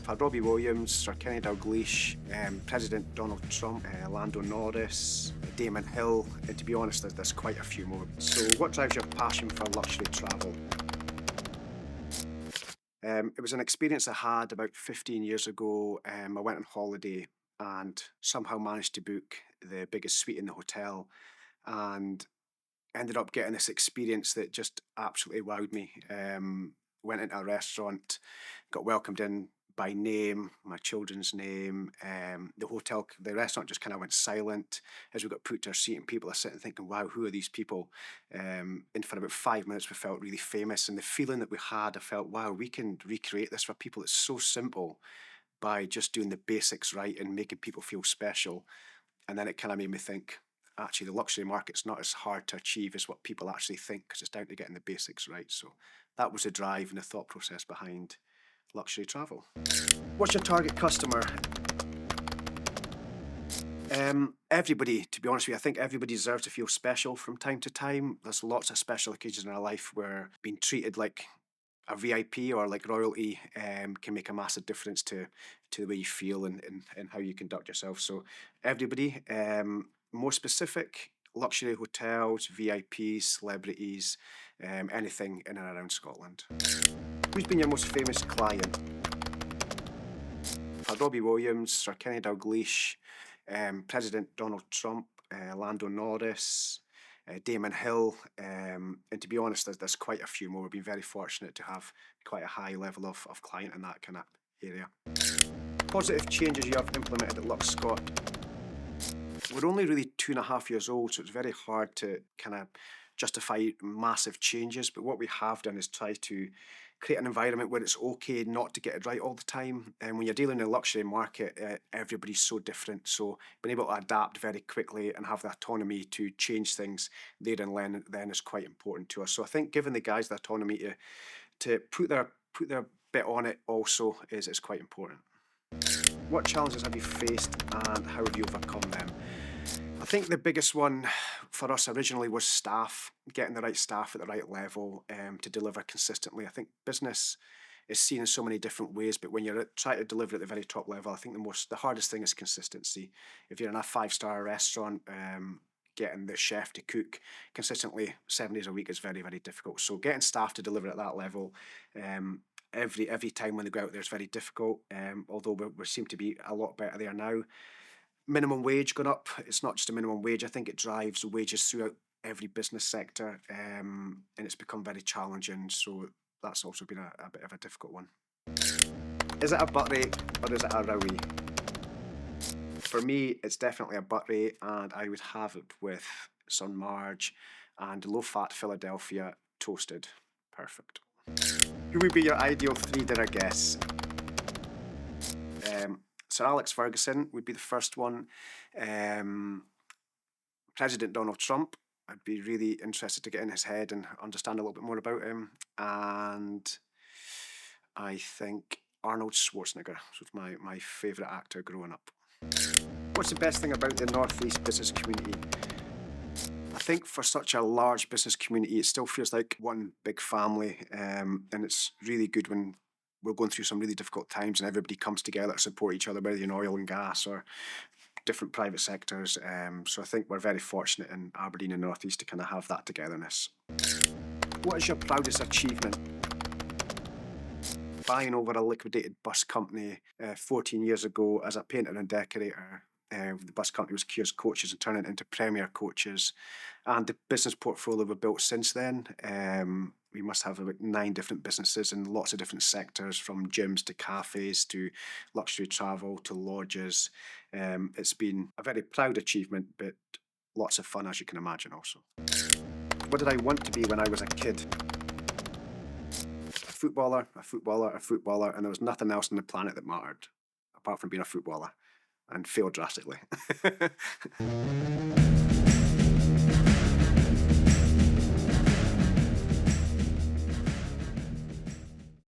had Robbie Williams, Sir Kenny Dalglish, President Donald Trump, Lando Norris, Damon Hill, and to be honest, there's quite a few more. So what drives your passion for luxury travel? It was an experience I had about 15 years ago. I went on holiday and somehow managed to book the biggest suite in the hotel and ended up getting this experience that just absolutely wowed me. Went into a restaurant, got welcomed in by name, my children's name. The restaurant just kind of went silent as we got put to our seat, and people are sitting thinking, wow, who are these people? And for about 5 minutes, we felt really famous. And the feeling that we had, I felt, wow, we can recreate this for people. It's so simple by just doing the basics right and making people feel special. And then it kind of made me think, actually, the luxury market's not as hard to achieve as what people actually think, because it's down to getting the basics right. So that was the drive and the thought process behind luxury travel. What's your target customer? Everybody, to be honest with you. I think everybody deserves to feel special from time to time. There's lots of special occasions in our life where being treated like a VIP or like royalty can make a massive difference to the way you feel and how you conduct yourself. So everybody, more specific, luxury hotels, VIPs, celebrities, anything in and around Scotland. Who's been your most famous client? Robbie Williams, Sir Kenny Dalglish, President Donald Trump, Lando Norris, Damon Hill, and to be honest, there's quite a few more. We've been very fortunate to have quite a high level of client in that kind of area. Positive changes you have implemented at Luxe Scot. We're only really 2.5 years old, so it's very hard to kind of justify massive changes, but what we have done is try to create an environment where it's okay not to get it right all the time. And when you're dealing in a luxury market, everybody's so different. So being able to adapt very quickly and have the autonomy to change things there and then is quite important to us. So I think giving the guys the autonomy to put their bit on it also is quite important. What challenges have you faced and how have you overcome them? I think the biggest one for us originally was staff, getting the right staff at the right level to deliver consistently. I think business is seen in so many different ways, but when you're trying to deliver at the very top level, I think the hardest thing is consistency. If you're in a 5-star restaurant, getting the chef to cook consistently 7 days a week is very, very difficult. So getting staff to deliver at that level every time when they go out there is very difficult, although we seem to be a lot better there now. Minimum wage gone up. It's not just a minimum wage. I think it drives wages throughout every business sector, and it's become very challenging. So that's also been a bit of a difficult one. Is it a buttery or is it a rowie? For me, it's definitely a buttery, and I would have it with some marge and low-fat Philadelphia toasted. Perfect. Who would be your ideal 3-dinner guest? Sir Alex Ferguson would be the first one. President Donald Trump, I'd be really interested to get in his head and understand a little bit more about him. And I think Arnold Schwarzenegger was my favourite actor growing up. What's the best thing about the North East business community? I think for such a large business community, it still feels like one big family, and it's really good when we're going through some really difficult times and everybody comes together to support each other, whether in oil and gas or different private sectors. So I think we're very fortunate in Aberdeen and North East to kind of have that togetherness. What is your proudest achievement? Buying over a liquidated bus company 14 years ago as a painter and decorator. The bus company was Keir's Coaches and turned it into Premier Coaches. And the business portfolio we've built since then, we must have about 9 different businesses in lots of different sectors, from gyms to cafes to luxury travel to lodges. It's been a very proud achievement, but lots of fun, as you can imagine also. What did I want to be when I was a kid? A footballer, and there was nothing else on the planet that mattered apart from being a footballer, and failed drastically.